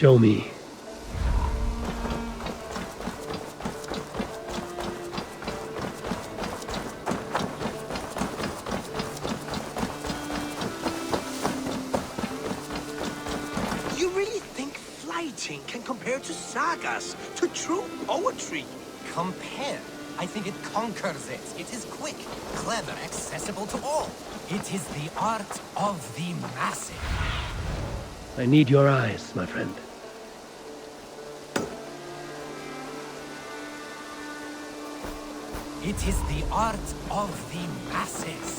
Show me. You really think fighting can compare to sagas, to true poetry? Compare? I think it conquers it. It is quick, clever, accessible to all. It is the art of the masses. I need your eyes, my friend. It is the art of the masses.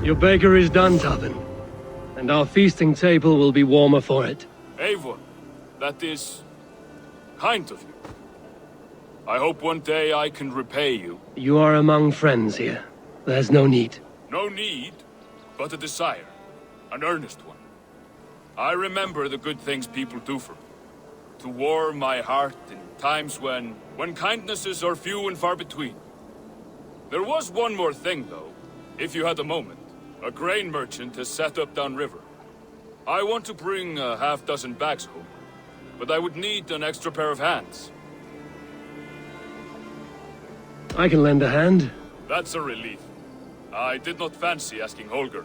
Your baker is done, Tavin. And our feasting table will be warmer for it. Eivor, that is kind of you. I hope one day I can repay you. You are among friends here. There's no need. No need, but a desire. An earnest one. I remember the good things people do for me. To warm my heart in times when kindnesses are few and far between. There was one more thing, though, if you had a moment. A grain merchant has set up downriver. I want to bring a half-dozen bags home, but I would need an extra pair of hands. I can lend a hand. That's a relief. I did not fancy asking Holger.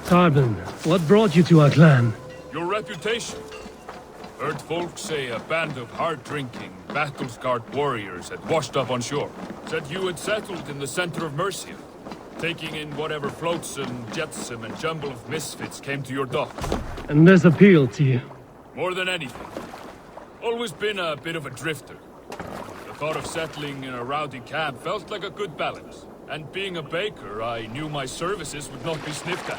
Tarbin, what brought you to our clan? Your reputation. Heard folks say a band of hard-drinking, battle-scarred warriors had washed up on shore. Said you had settled in the center of Mercia, taking in whatever flotsam, jetsam, and jumble of misfits came to your dock. And this appealed to you? More than anything. Always been a bit of a drifter. The thought of settling in a rowdy camp felt like a good balance. And being a baker, I knew my services would not be sniffed at.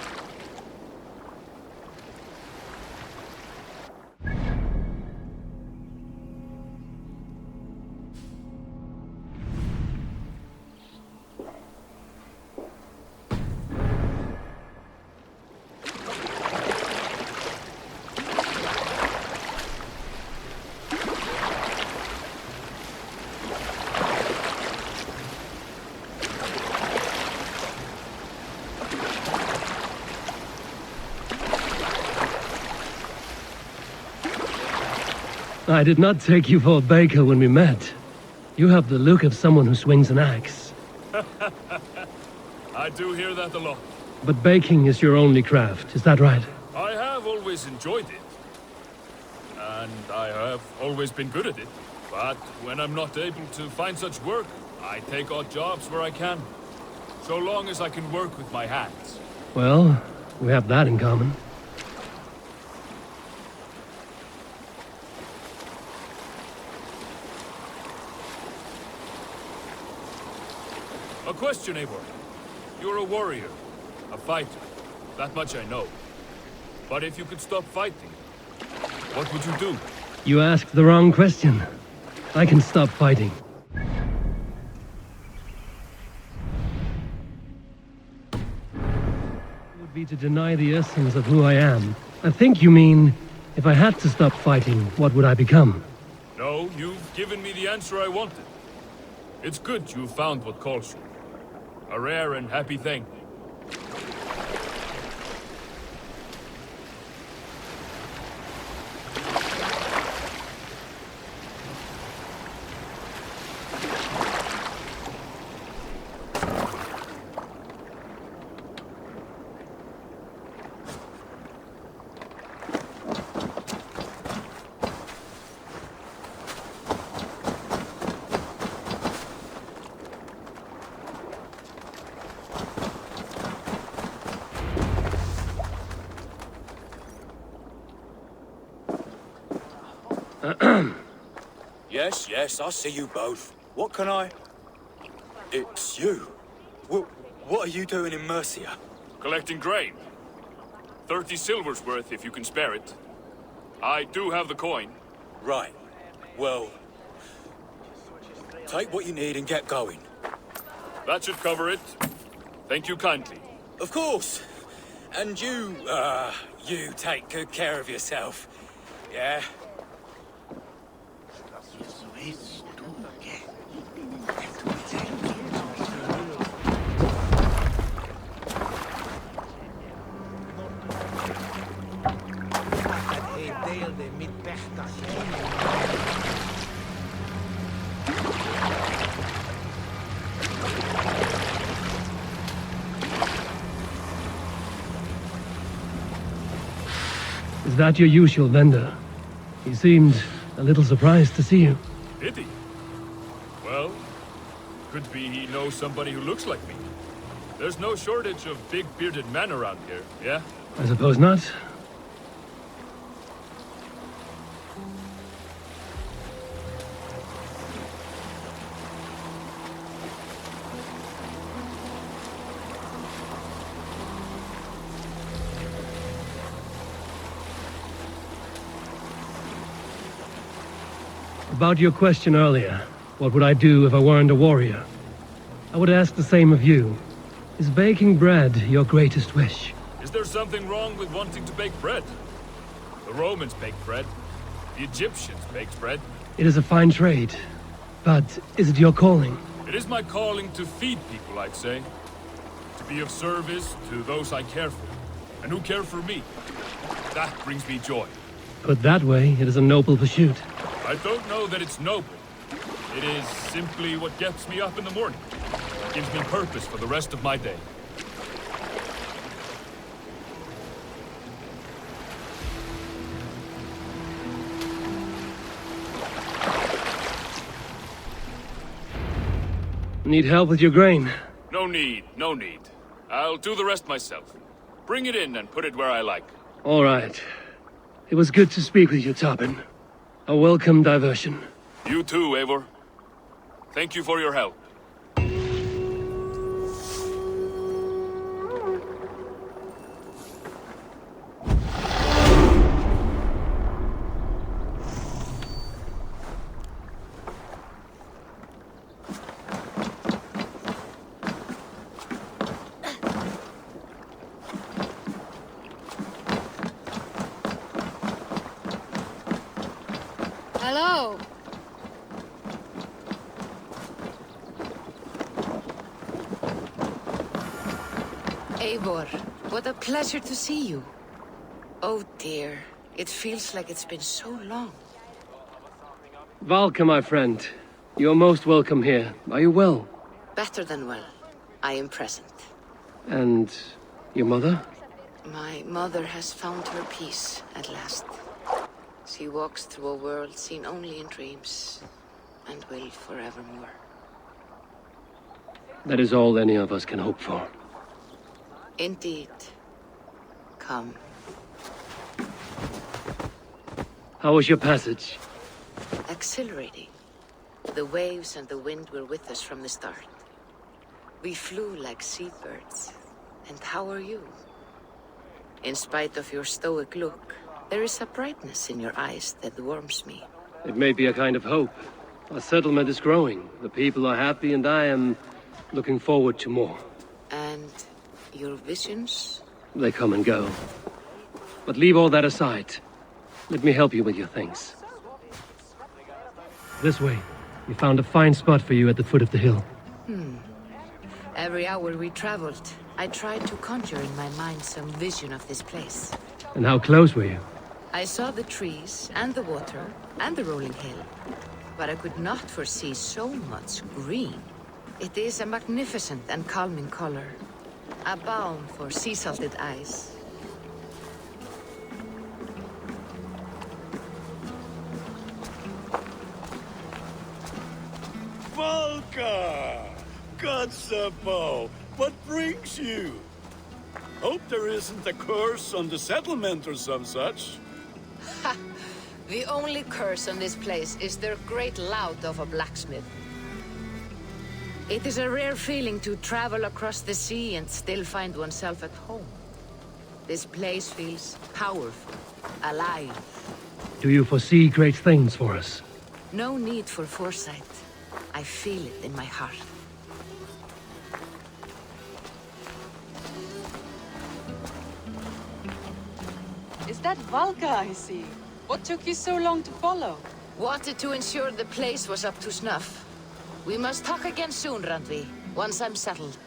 I did not take you for a baker when we met. You have the look of someone who swings an axe. I do hear that a lot. But baking is your only craft, is that right? I have always enjoyed it. And I have always been good at it. But when I'm not able to find such work, I take odd jobs where I can. So long as I can work with my hands. Well, we have that in common. A question, Eivor. You're a warrior, a fighter. That much I know. But if you could stop fighting, what would you do? You asked the wrong question. I can stop fighting. It would be to deny the essence of who I am. I think you mean, if I had to stop fighting, what would I become? No, you've given me the answer I wanted. It's good you've found what calls you. A rare and happy thing. Yes, yes, I see you both. What can I... It's you. What are you doing in Mercia? Collecting grain. 30 silver's worth if you can spare it. I do have the coin. Right. Well... Take what you need and get going. That should cover it. Thank you kindly. Of course. And you take good care of yourself. Yeah? Is that your usual vendor? He seemed a little surprised to see you. Did he? Well, could be he knows somebody who looks like me. There's no shortage of big bearded men around here, yeah? I suppose not. About your question earlier, what would I do if I weren't a warrior? I would ask the same of you. Is baking bread your greatest wish? Is there something wrong with wanting to bake bread? The Romans baked bread. The Egyptians baked bread. It is a fine trade, but is it your calling? It is my calling to feed people, I'd say. To be of service to those I care for, and who care for me. That brings me joy. Put that way, it is a noble pursuit. I don't know that it's noble. It is simply what gets me up in the morning. Gives me purpose for the rest of my day. Need help with your grain? No need, no need. I'll do the rest myself. Bring it in and put it where I like. All right. It was good to speak with you, Tobin. A welcome diversion. You too, Eivor. Thank you for your help. Hello. Eivor, what a pleasure to see you. Oh dear, it feels like it's been so long. Valka, my friend. You're most welcome here. Are you well? Better than well. I am present. And your mother? My mother has found her peace at last. She walks through a world seen only in dreams, and will forevermore. That is all any of us can hope for. Indeed. Come. How was your passage? Exhilarating. The waves and the wind were with us from the start. We flew like seabirds. And how are you? In spite of your stoic look, there is a brightness in your eyes that warms me. It may be a kind of hope. Our settlement is growing. The people are happy, and I am looking forward to more. And your visions? They come and go. But leave all that aside. Let me help you with your things. This way. We found a fine spot for you at the foot of the hill. Every hour we traveled, I tried to conjure in my mind some vision of this place. And how close were you? I saw the trees, and the water, and the rolling hill. But I could not foresee so much green. It is a magnificent and calming color. A balm for sea-salted eyes. Valka! Godsapo! What brings you? Hope there isn't a curse on the settlement or some such. The only curse on this place is their great lout of a blacksmith. It is a rare feeling to travel across the sea and still find oneself at home. This place feels powerful, alive. Do you foresee great things for us? No need for foresight. I feel it in my heart. Is that Valka I see? What took you so long to follow? Wanted to ensure the place was up to snuff. We must talk again soon, Randvi, once I'm settled.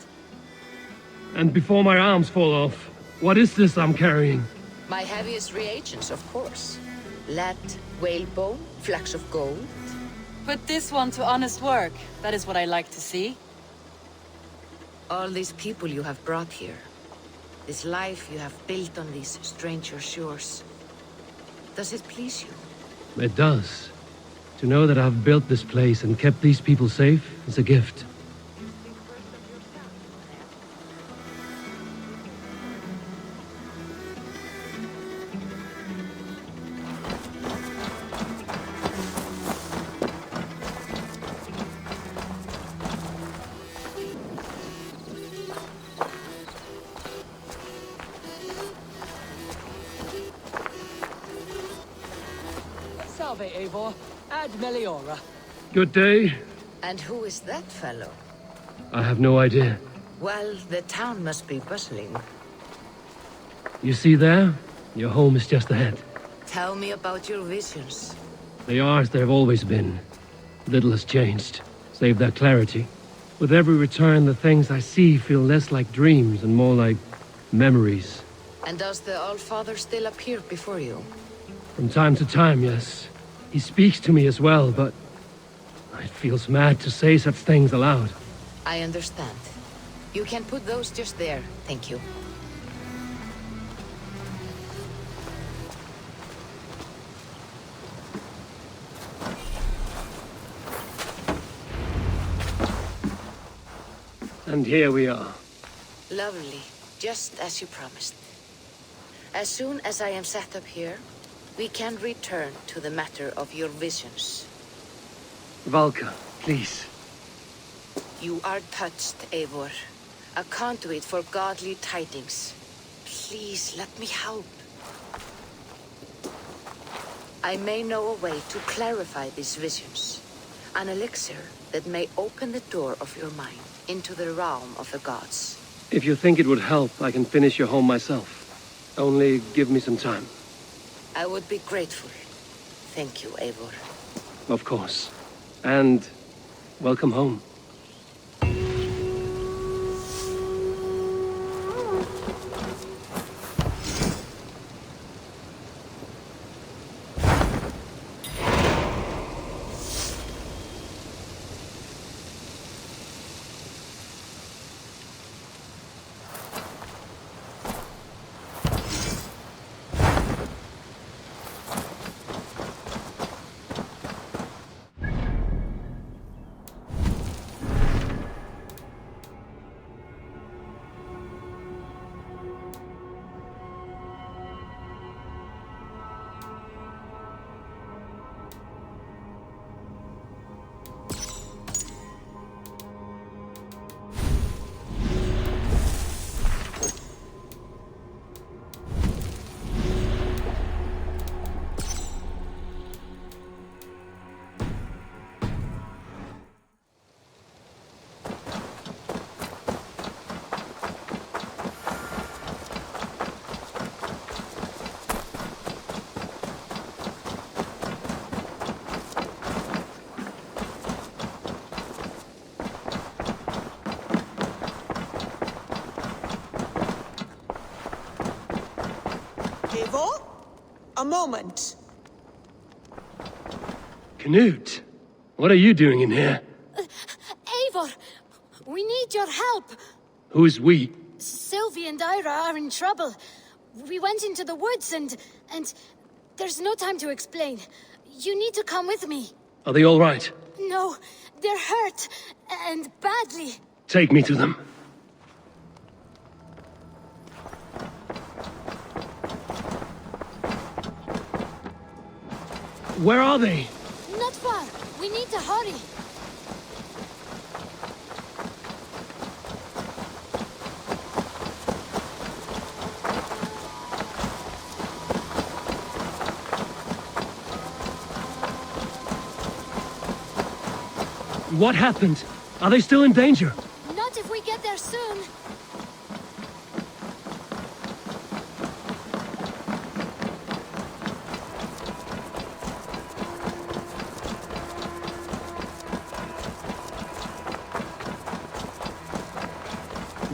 And before my arms fall off, what is this I'm carrying? My heaviest reagents, of course. Lead, whalebone, flecks of gold. Put this one to honest work. That is what I like to see. All these people you have brought here. This life you have built on these stranger shores. Does it please you? It does. To know that I've built this place and kept these people safe is a gift. Salve, Eivor. Ad Meliora. Good day. And who is that fellow? I have no idea. Well, the town must be bustling. You see there? Your home is just ahead. Tell me about your visions. They are as they've always been. Little has changed, save their clarity. With every return, the things I see feel less like dreams and more like memories. And does the Allfather still appear before you? From time to time, yes. He speaks to me as well, but it feels mad to say such things aloud. I understand. You can put those just there, thank you. And here we are. Lovely, just as you promised. As soon as I am set up here, we can return to the matter of your visions. Valka, please. You are touched, Eivor. A conduit for godly tidings. Please, let me help. I may know a way to clarify these visions. An elixir that may open the door of your mind into the realm of the gods. If you think it would help, I can finish your home myself. Only give me some time. I would be grateful. Thank you, Eivor. Of course. And welcome home. Eivor? A moment. Knut, what are you doing in here? Eivor, we need your help. Who is we? Sylvie and Ira are in trouble. We went into the woods and there's no time to explain. You need to come with me. Are they all right? No, they're hurt, and badly. Take me to them. Where are they? Not far. We need to hurry. What happened? Are they still in danger? Not if we get there soon.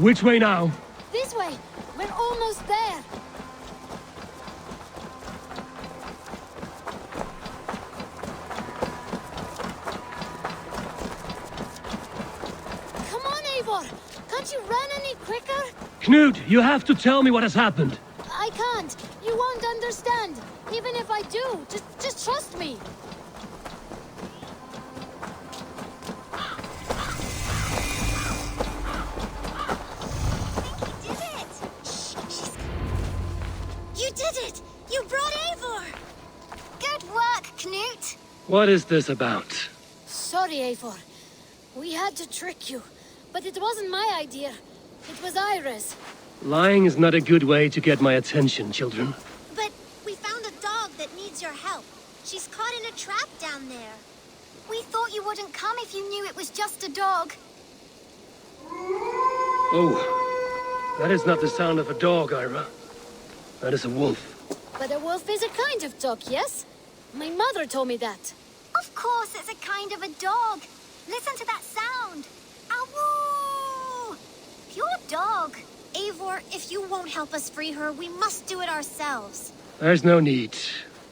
Which way now? This way. We're almost there. Come on, Eivor. Can't you run any quicker? Knut, you have to tell me what has happened. I can't. You won't understand. Even if I do, just trust me. You did it! You brought Eivor! Good work, Knut! What is this about? Sorry, Eivor. We had to trick you. But it wasn't my idea. It was Iris. Lying is not a good way to get my attention, children. But we found a dog that needs your help. She's caught in a trap down there. We thought you wouldn't come if you knew it was just a dog. Oh, that is not the sound of a dog, Ira. That is a wolf. But a wolf is a kind of dog, yes? My mother told me that. Of course it's a kind of a dog. Listen to that sound. Awoo! Pure dog. Eivor, if you won't help us free her, we must do it ourselves. There's no need.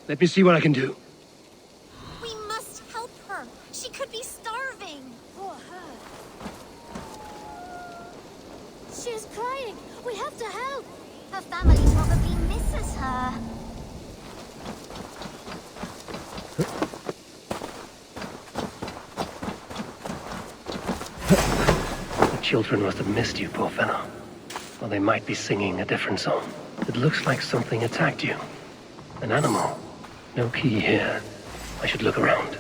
Let me see what I can do. We must help her. She could be starving. Poor her. She's crying. We have to help. Her family probably misses her. The children must have missed you, poor fellow. Or they might be singing a different song. It looks like something attacked you. An animal. No key here. I should look around.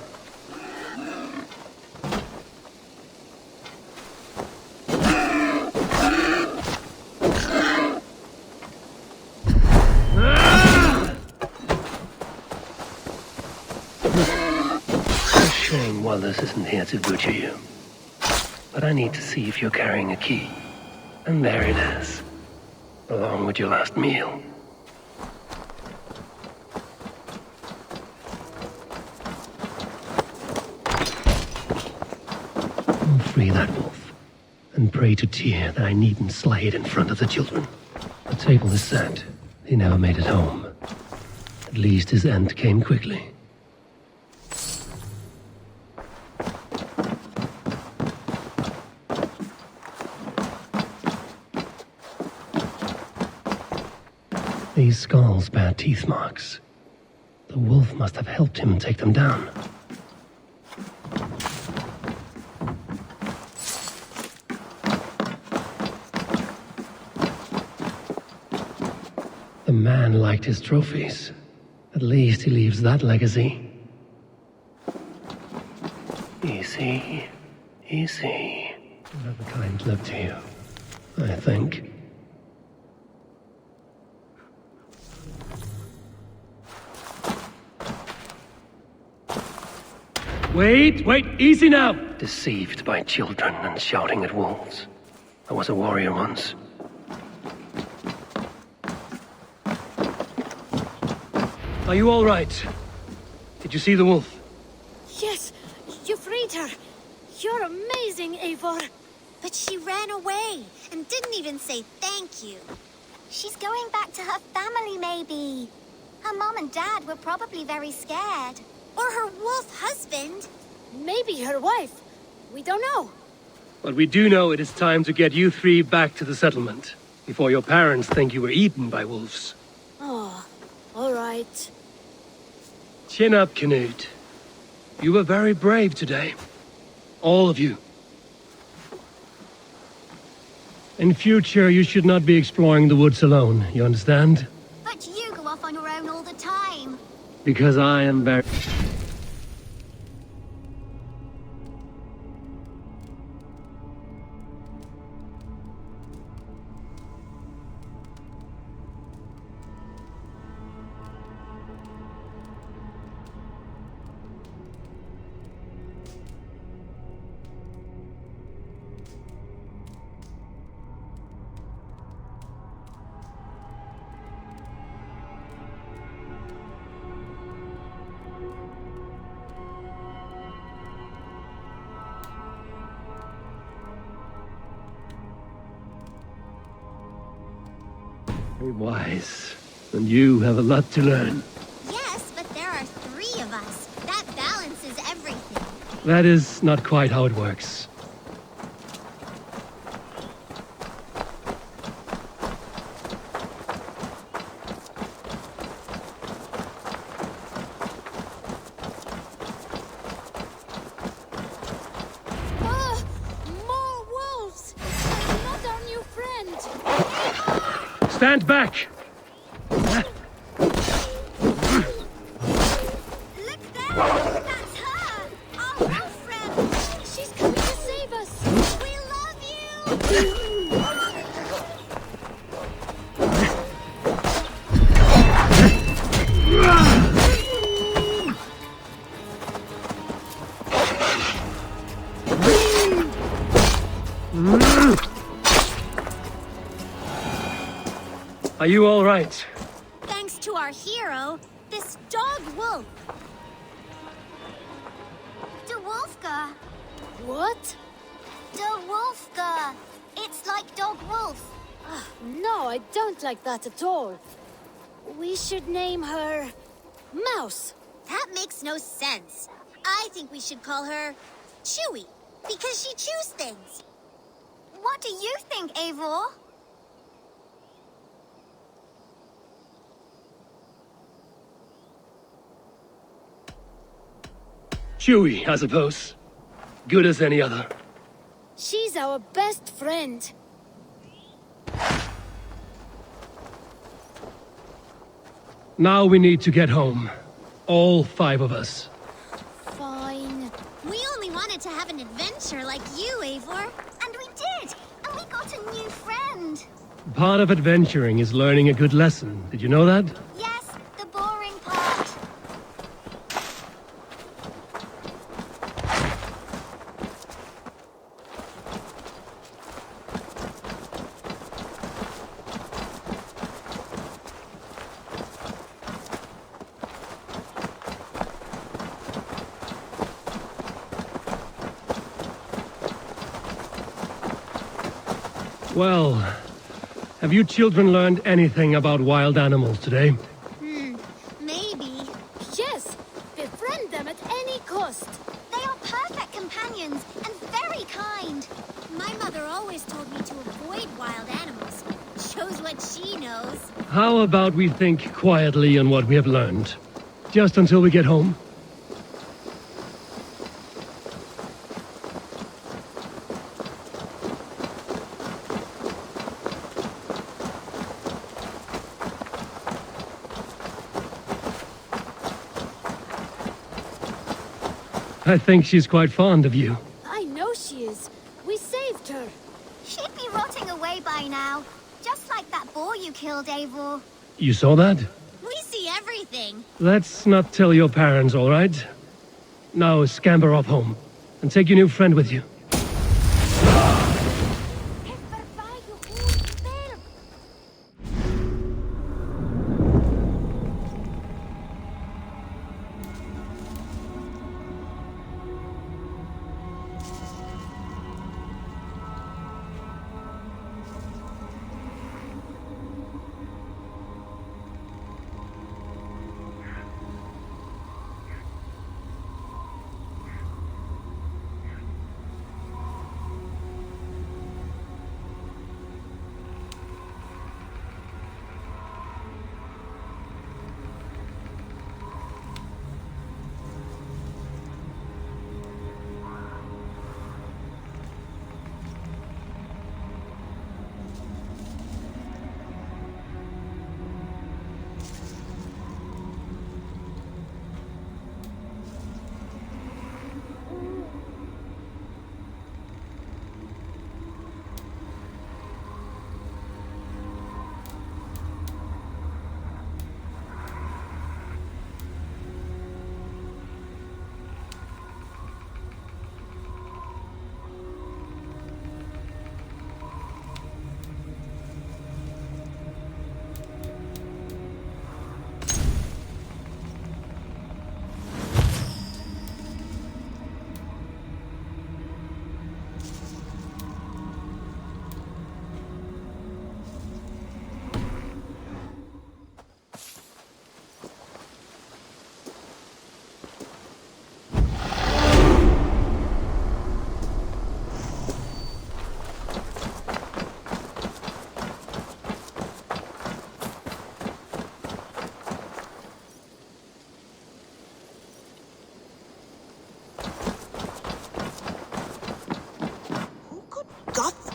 Shame Wallace isn't here to butcher you. But I need to see if you're carrying a key. And there it is. Along with your last meal. Free that wolf. And pray to Tyr that I needn't slay it in front of the children. The table is set. He never made it home. At least his end came quickly. These skulls bear teeth marks. The wolf must have helped him take them down. The man liked his trophies. At least he leaves that legacy. Easy. Easy. You'll have a kind look to you, I think. Wait, easy now! Deceived by children and shouting at wolves. I was a warrior once. Are you all right? Did you see the wolf? Yes, you freed her. You're amazing, Eivor. But she ran away and didn't even say thank you. She's going back to her family, maybe. Her mom and dad were probably very scared. Or her wolf husband. Maybe her wife. We don't know. But we do know it is time to get you three back to the settlement. Before your parents think you were eaten by wolves. Oh, all right. Chin up, Knut. You were very brave today. All of you. In future, you should not be exploring the woods alone, you understand? But you go off on your own all the time. Because I am very... Very wise. And you have a lot to learn. Yes, but there are 3 of us. That balances everything. That is not quite how it works. Ah! More wolves! They're not our new friend! Stand back! Look there! That's her! Our wolf friend! She's coming to save us! We love you! Are you all right? Thanks to our hero, this dog wolf. De Wolfka. What? De Wolfka. It's like dog wolf. Ah, no, I don't like that at all. We should name her... Mouse. That makes no sense. I think we should call her Chewy, because she chews things. What do you think, Eivor? Chewy, I suppose. Good as any other. She's our best friend. Now we need to get home. All 5 of us. Fine. We only wanted to have an adventure like you, Eivor. And we did! And we got a new friend. Part of adventuring is learning a good lesson. Did you know that? Yes, the boring part. Well, have you children learned anything about wild animals today? Maybe. Yes, befriend them at any cost. They are perfect companions and very kind. My mother always told me to avoid wild animals. Shows what she knows. How about we think quietly on what we have learned? Just until we get home? I think she's quite fond of you. I know she is. We saved her. She'd be rotting away by now. Just like that boar you killed, Eivor. You saw that? We see everything. Let's not tell your parents, all right? Now scamper off home. And take your new friend with you.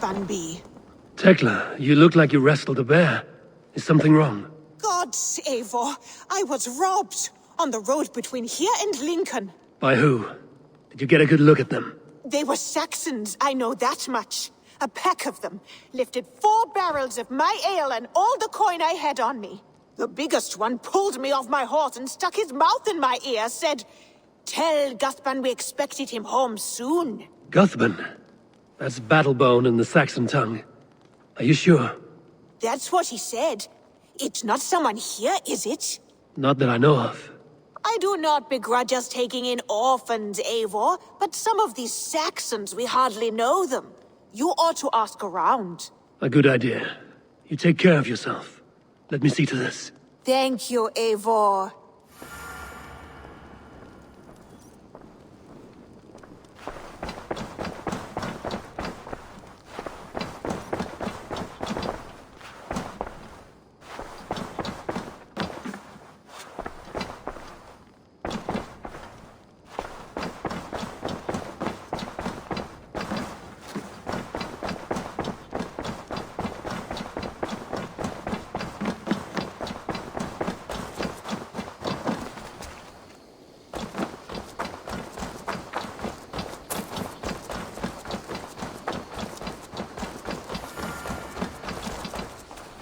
Guthbanby. Tekla, you look like you wrestled a bear. Is something wrong? Gods, Eivor, I was robbed on the road between here and Lincoln. By who? Did you get a good look at them? They were Saxons, I know that much. A pack of them lifted 4 barrels of my ale and all the coin I had on me. The biggest one pulled me off my horse and stuck his mouth in my ear, said, "Tell Guthban we expected him home soon." Guthban? That's Battlebone in the Saxon tongue. Are you sure? That's what he said. It's not someone here, is it? Not that I know of. I do not begrudge us taking in orphans, Eivor, but some of these Saxons, we hardly know them. You ought to ask around. A good idea. You take care of yourself. Let me see to this. Thank you, Eivor.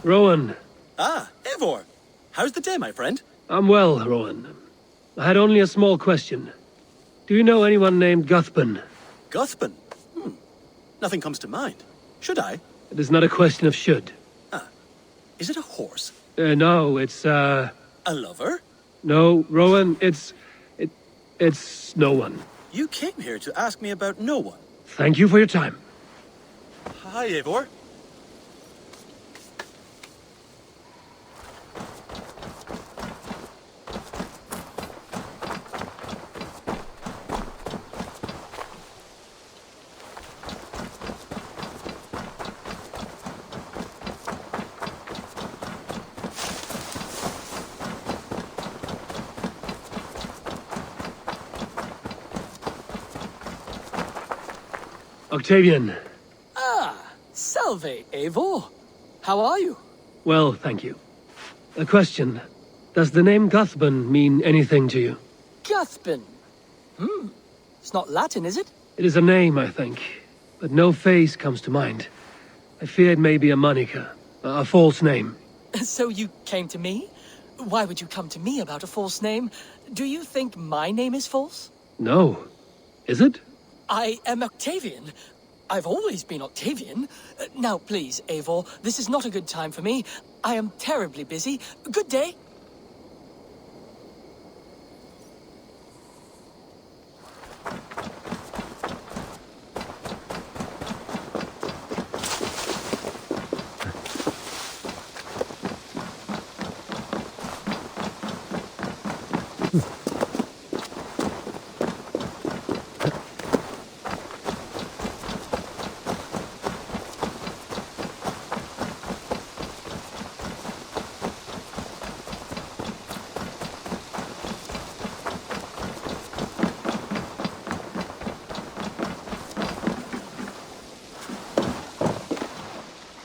Rowan. Ah, Eivor. How's the day, my friend? I'm well, Rowan. I had only a small question. Do you know anyone named Guthban? Guthban? Nothing comes to mind. Should I? It is not a question of should. Ah. Is it a horse? No, it's, A lover? No, Rowan, it's no one. You came here to ask me about no one. Thank you for your time. Hi, Eivor. Octavian. Ah, salve, Eivor. How are you? Well, thank you. A question. Does the name Guthban mean anything to you? Guthban. It's not Latin, is it? It is a name, I think, but no face comes to mind. I fear it may be a moniker, a false name. So you came to me? Why would you come to me about a false name? Do you think my name is false? No. Is it? I am Octavian. I've always been Octavian. Now, please, Eivor, this is not a good time for me. I am terribly busy. Good day.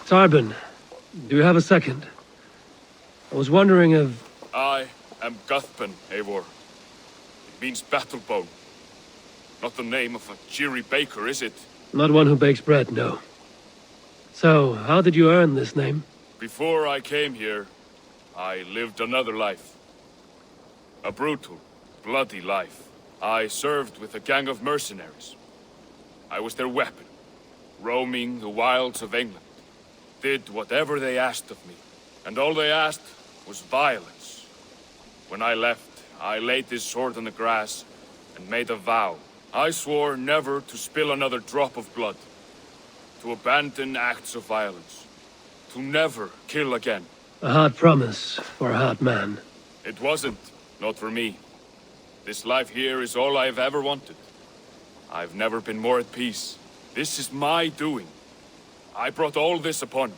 Tarbin, do you have a second? I was wondering if... I am Guthban, Eivor. It means battlebone. Not the name of a cheery baker, is it? Not one who bakes bread, no. So, how did you earn this name? Before I came here, I lived another life. A brutal, bloody life. I served with a gang of mercenaries. I was their weapon, roaming the wilds of England. Did whatever they asked of me, and all they asked was violence. When I left, I laid this sword on the grass and made a vow. I swore never to spill another drop of blood, to abandon acts of violence, to never kill again. A hard promise for a hard man. It wasn't, not for me. This life here is all I've ever wanted. I've never been more at peace. This is my doing. I brought all this upon me.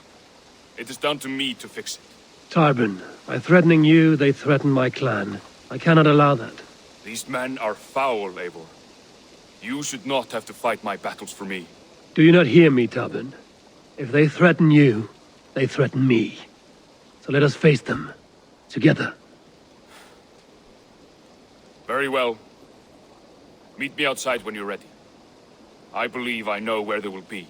It is down to me to fix it. Tarbin, by threatening you, they threaten my clan. I cannot allow that. These men are foul, Eivor. You should not have to fight my battles for me. Do you not hear me, Tarbin? If they threaten you, they threaten me. So let us face them. Together. Very well. Meet me outside when you're ready. I believe I know where they will be.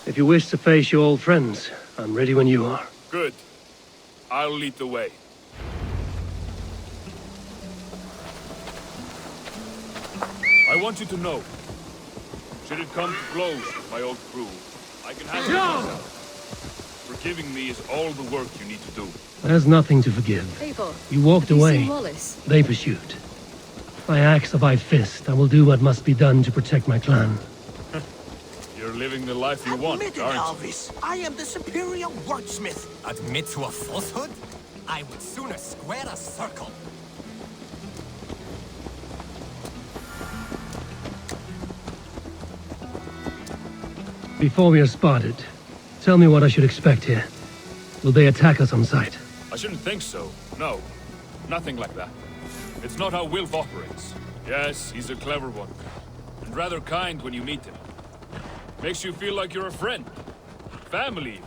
If you wish to face your old friends, I'm ready when you are. Good. I'll lead the way. I want you to know, should it come to blows with my old crew, I can handle it myself. Forgiving me is all the work you need to do. There's nothing to forgive. Eivor, You walked have you away. seen Wallace? They pursued. By axe or by fist, I will do what must be done to protect my clan. You're living the life you want, Admit it, aren't you? Elvis. I am the superior wordsmith. Admit to a falsehood? I would sooner square a circle. Before we are spotted, tell me what I should expect here. Will they attack us on sight? I shouldn't think so. No. Nothing like that. It's not how Wilf operates. Yes, he's a clever one. And rather kind when you meet him. Makes you feel like you're a friend. Family.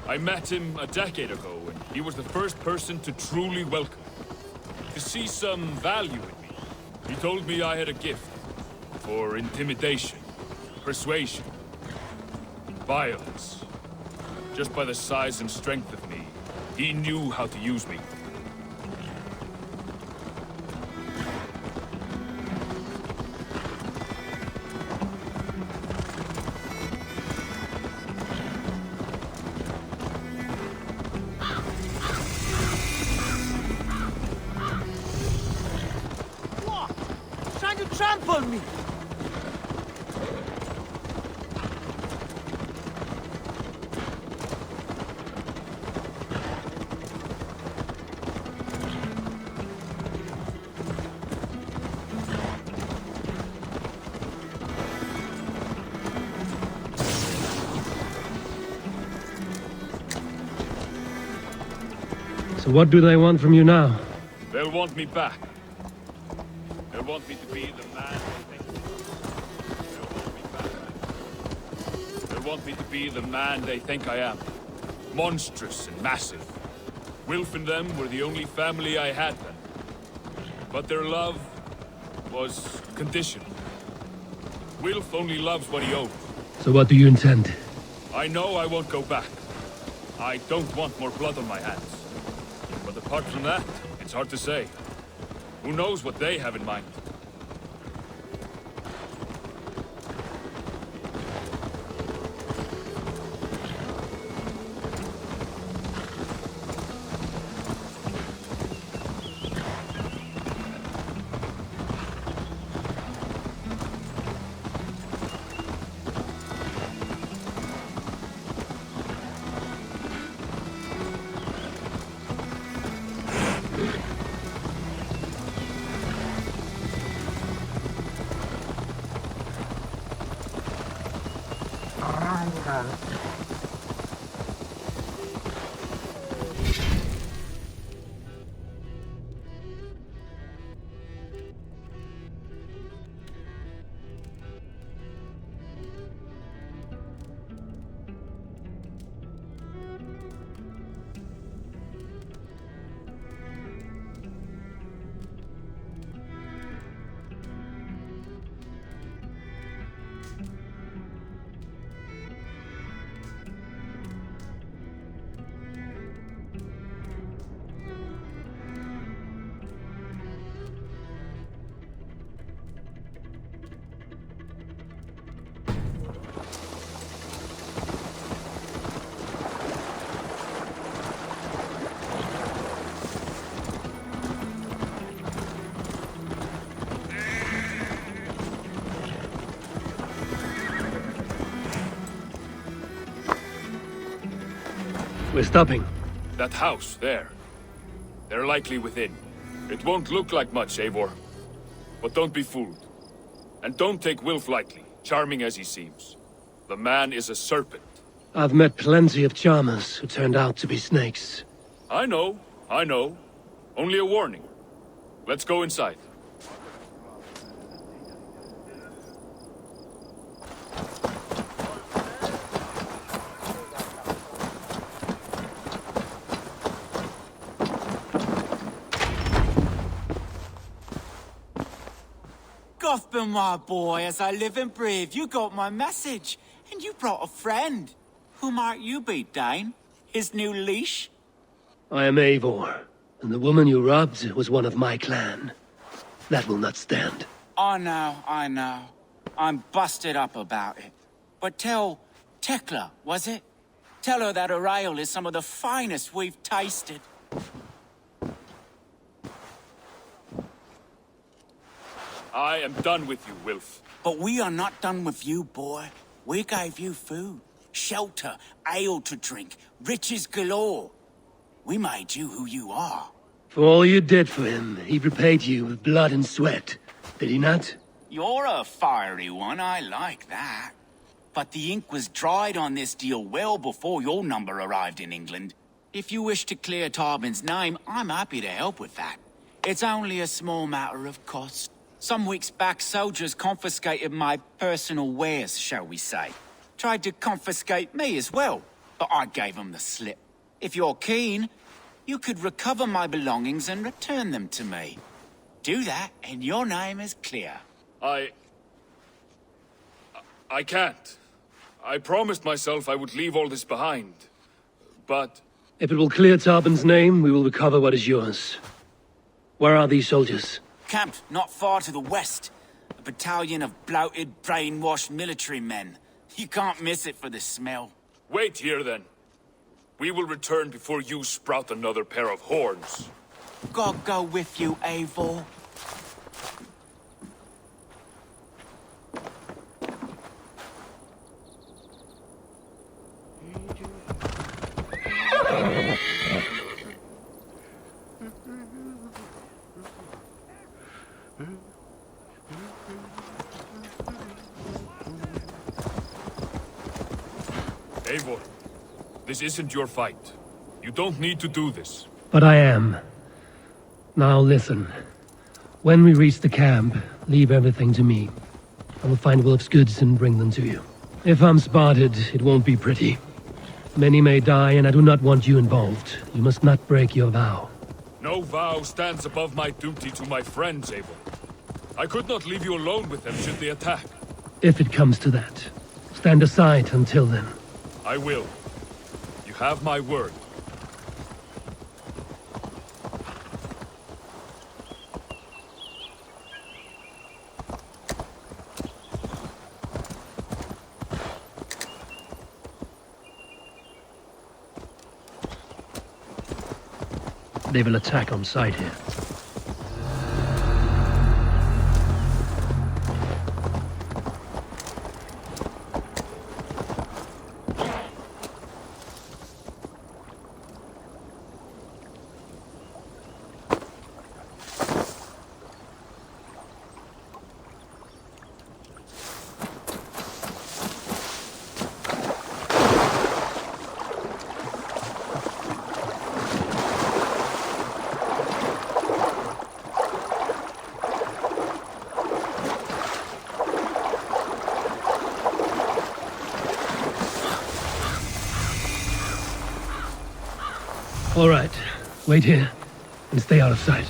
I met him a decade ago, and he was the first person to truly welcome me. To see some value in me. He told me I had a gift. For intimidation. Persuasion. Violence. Just by the size and strength of me, he knew how to use me. Trying to trample me! So what do they want from you now? They'll want me back. They'll want me to be the man they think. They'll want me to be the man they think I am. Monstrous and massive. Wilf and them were the only family I had then. But their love was conditional. Wilf only loves what he owns. So what do you intend? I know I won't go back. I don't want more blood on my hands. But apart from that, it's hard to say. Who knows what they have in mind? We're stopping. That house, there. They're likely within. It won't look like much, Eivor. But don't be fooled. And don't take Wilf lightly, charming as he seems. The man is a serpent. I've met plenty of charmers who turned out to be snakes. I know. Only a warning. Let's go inside. Gotham, my boy, as I live and breathe, you got my message. And you brought a friend. Who might you be, Dane? His new leash? I am Eivor, and the woman you robbed was one of my clan. That will not stand. I know. I'm busted up about it. But tell Tekla, was it? Tell her that her ale is some of the finest we've tasted. I am done with you, Wilf. But we are not done with you, boy. We gave you food, shelter, ale to drink, riches galore. We made you who you are. For all you did for him, he repaid you with blood and sweat. Did he not? You're a fiery one, I like that. But the ink was dried on this deal well before your number arrived in England. If you wish to clear Tarbin's name, I'm happy to help with that. It's only a small matter of cost. Some weeks back, soldiers confiscated my personal wares, shall we say. Tried to confiscate me as well, but I gave them the slip. If you're keen, you could recover my belongings and return them to me. Do that, and your name is clear. I can't. I promised myself I would leave all this behind. But... If it will clear Tarbin's name, we will recover what is yours. Where are these soldiers? Camped not far to the west. A battalion of bloated, brainwashed military men. You can't miss it for the smell. Wait here, then. We will return before you sprout another pair of horns. God go with you, Eivor. Eivor, this isn't your fight. You don't need to do this. But I am. Now listen. When we reach the camp, leave everything to me. I will find Wilf's goods and bring them to you. If I'm spotted, it won't be pretty. Many may die, and I do not want you involved. You must not break your vow. No vow stands above my duty to my friends, Eivor. I could not leave you alone with them should they attack. If it comes to that, stand aside until then. I will. You have my word. They will attack on sight here. All right, wait here and stay out of sight.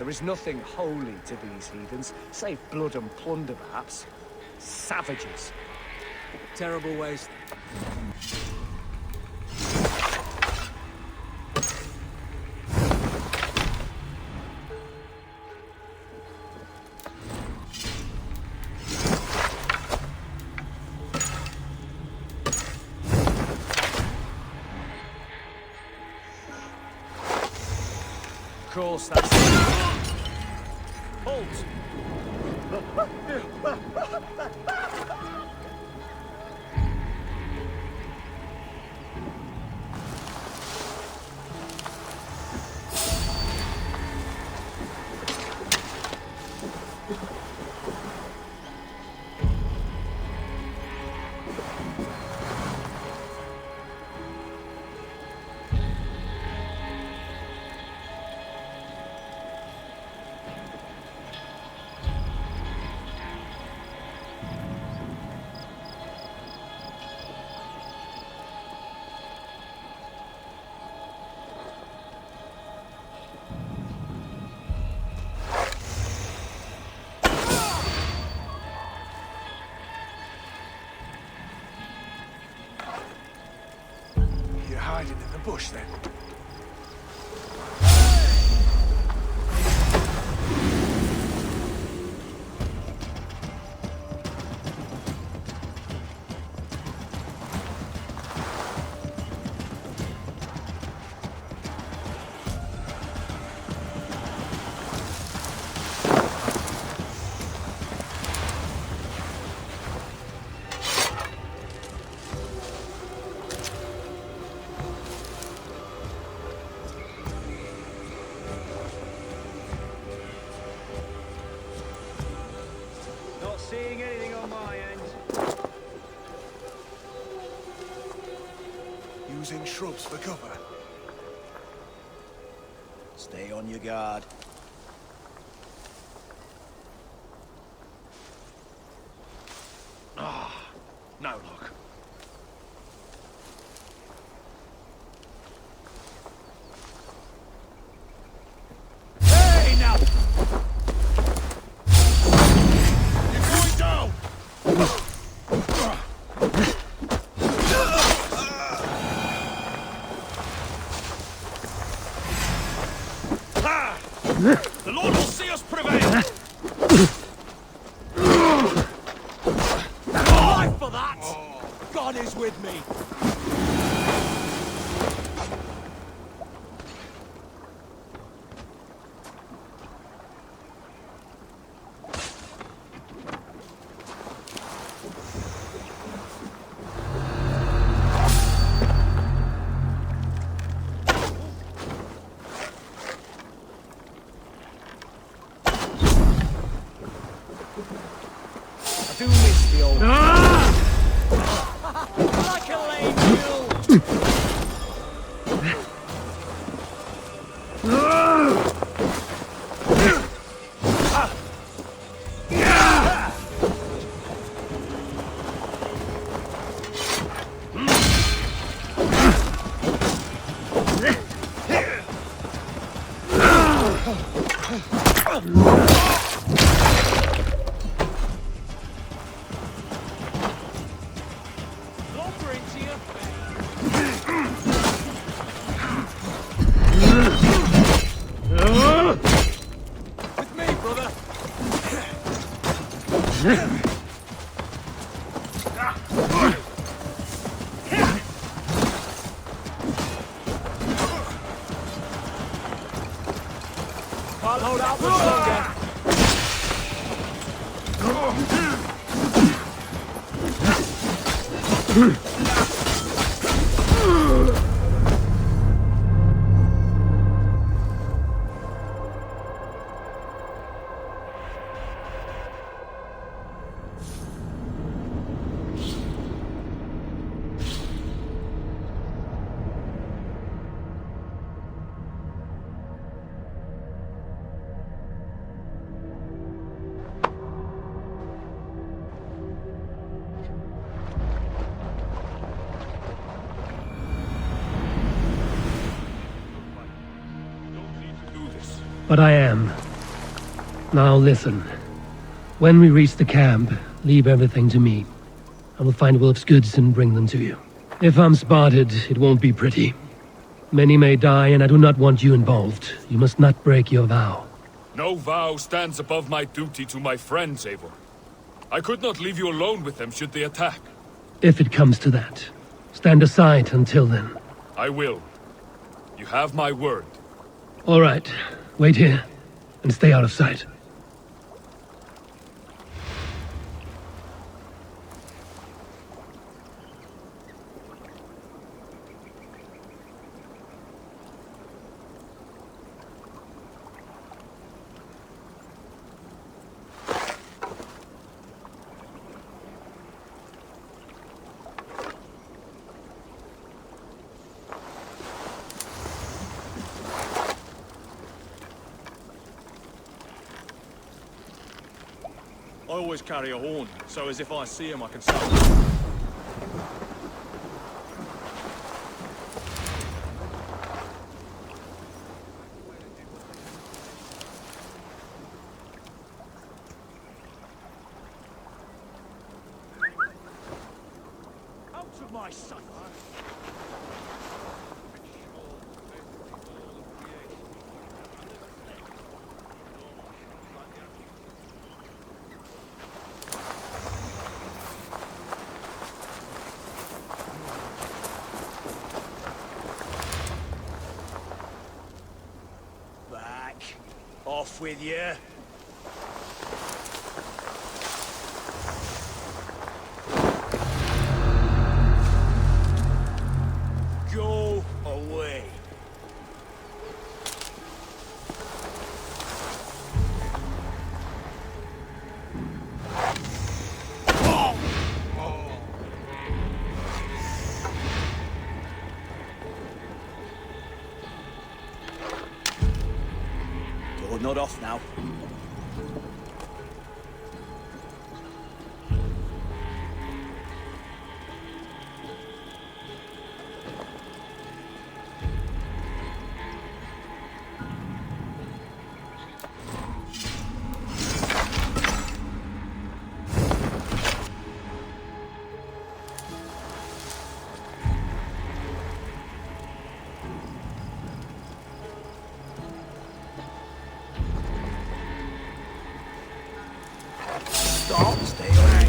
There is nothing holy to these heathens, save blood and plunder, perhaps. Savages. Terrible waste. Of course, that's... Halt! You're hiding in the bush, then? Not seeing anything on my end. Using shrubs for cover. Stay on your guard. Ah, no luck. Hey, now! You're going down! Ha! The Lord will see us prevail! Life for that! God is with me. I do miss the old... Like a lame mule! Lumber into you. With me, brother. Can't hold out much longer. But I am. Now listen. When we reach the camp, leave everything to me. I will find Wolf's goods and bring them to you. If I'm spotted, it won't be pretty. Many may die, and I do not want you involved. You must not break your vow. No vow stands above my duty to my friends, Eivor. I could not leave you alone with them should they attack. If it comes to that, stand aside until then. I will. You have my word. All right. Wait here, and stay out of sight. I always carry a horn, so as if I see him I can summon. Out of my sight! Off with you. Go away. Door not off now. Stop, stay away.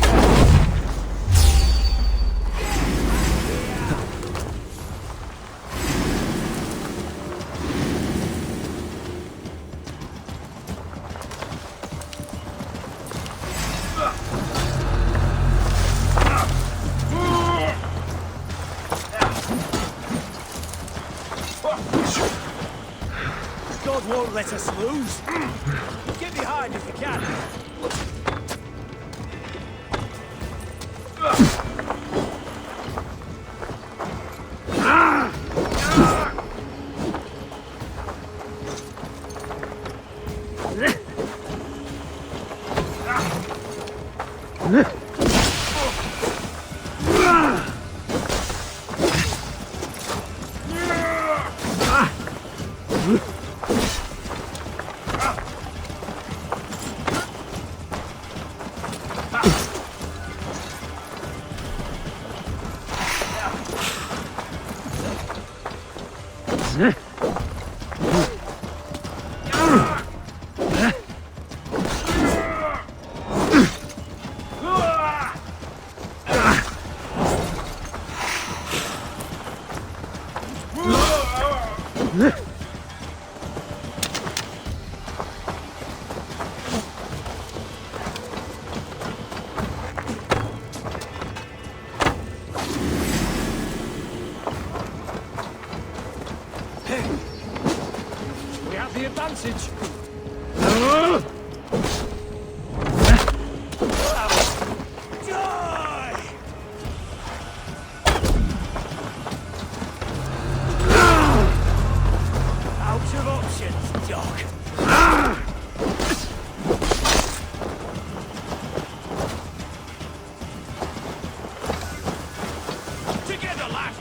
God won't let us lose. Get behind if you can. We have the advantage. Die! Out of options, dog. Together, lad!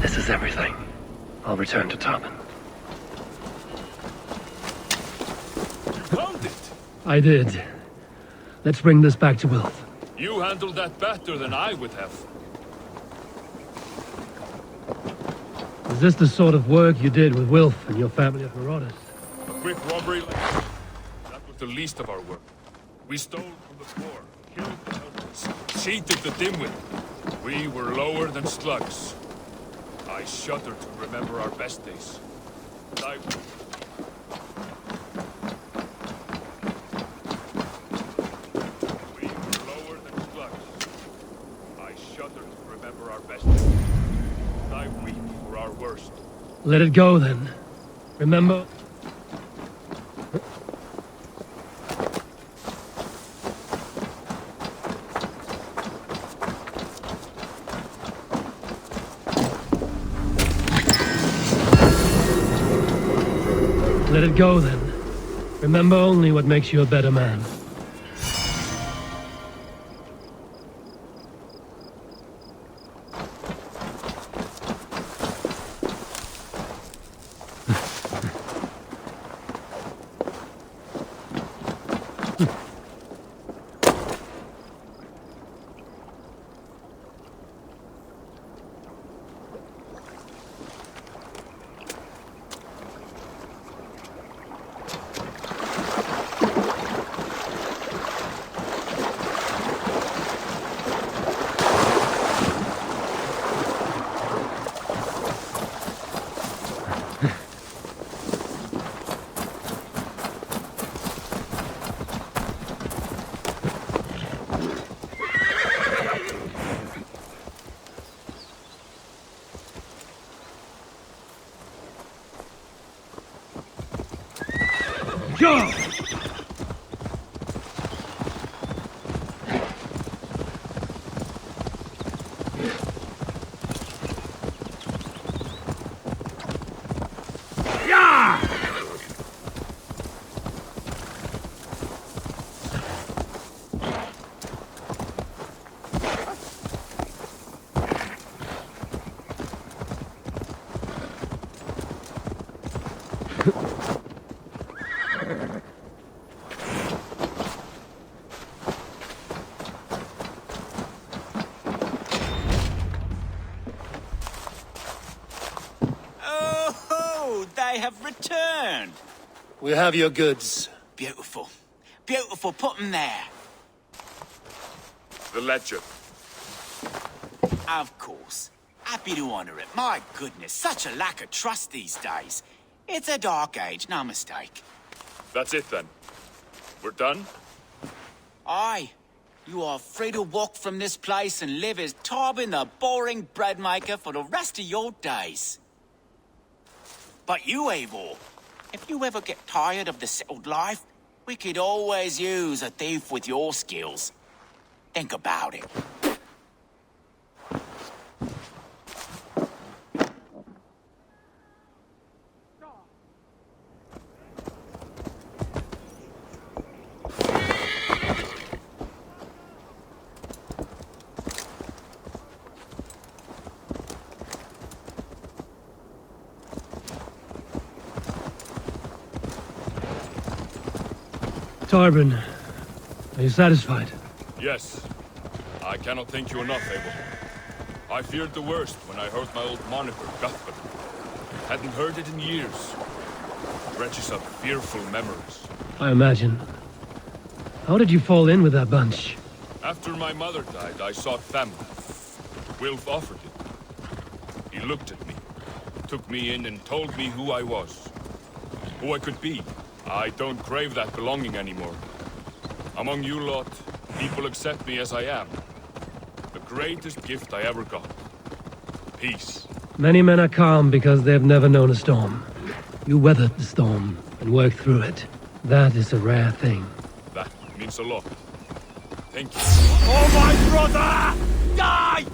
This is everything. I'll return to Tarpon. Found it! I did. Let's bring this back to Wilf. You handled that better than I would have. Is this the sort of work you did with Wilf and your family of marauders? A quick robbery like that. That was the least of our work. We stole from the poor, killed the helpless, cheated the dimwit. We were lower than slugs. I shudder to remember our best days. I... We were lower than slugs. I shudder to remember our best days. I weep for our worst. Let it go, then. Remember? Let it go, then. Remember only what makes you a better man. Go! They have returned. We have your goods. Beautiful. Beautiful. Put them there. The ledger. Of course. Happy to honor it. My goodness, such a lack of trust these days. It's a dark age, no mistake. That's it then. We're done? Aye. You are free to walk from this place and live as Tobin the boring bread maker for the rest of your days. But you, Eivor, if you ever get tired of the settled life, we could always use a thief with your skills. Think about it. Tarvin, are you satisfied? Yes. I cannot thank you enough, Eivor. I feared the worst when I heard my old moniker, Guthbert. Hadn't heard it in years. Dredges up fearful memories. I imagine. How did you fall in with that bunch? After my mother died, I sought family. Wilf offered it. He looked at me, took me in and told me who I was. Who I could be. I don't crave that belonging anymore. Among you lot, people accept me as I am. The greatest gift I ever got. Peace. Many men are calm because they have never known a storm. You weathered the storm and worked through it. That is a rare thing. That means a lot. Thank you. Oh, my brother! Die!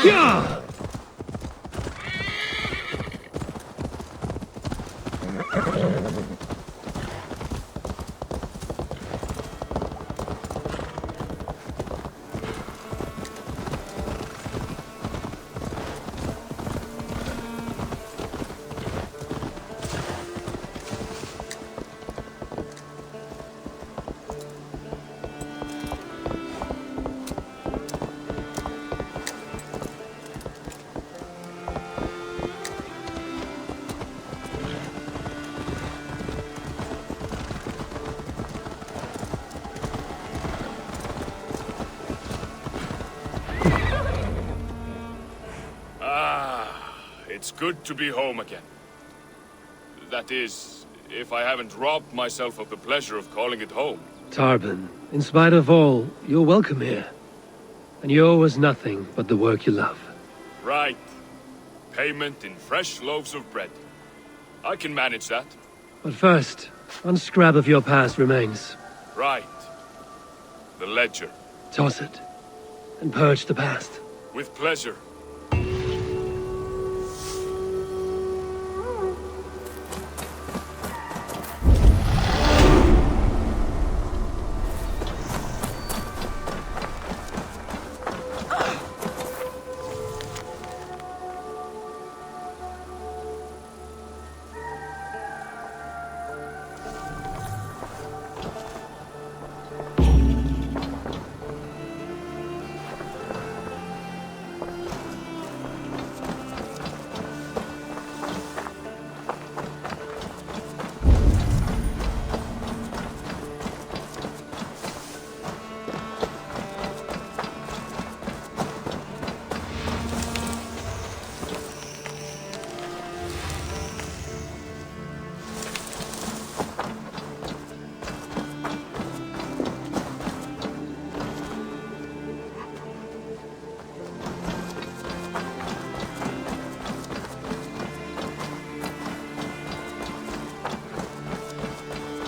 Yeah! It's good to be home again. That is, if I haven't robbed myself of the pleasure of calling it home. Tarban, in spite of all, you're welcome here. And you owe us nothing but the work you love. Right. Payment in fresh loaves of bread. I can manage that. But first, one scrap of your past remains. Right. The ledger. Toss it, and purge the past. With pleasure.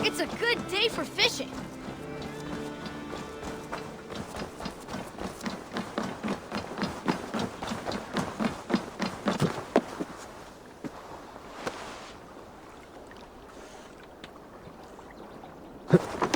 It's a good day for fishing. Huh.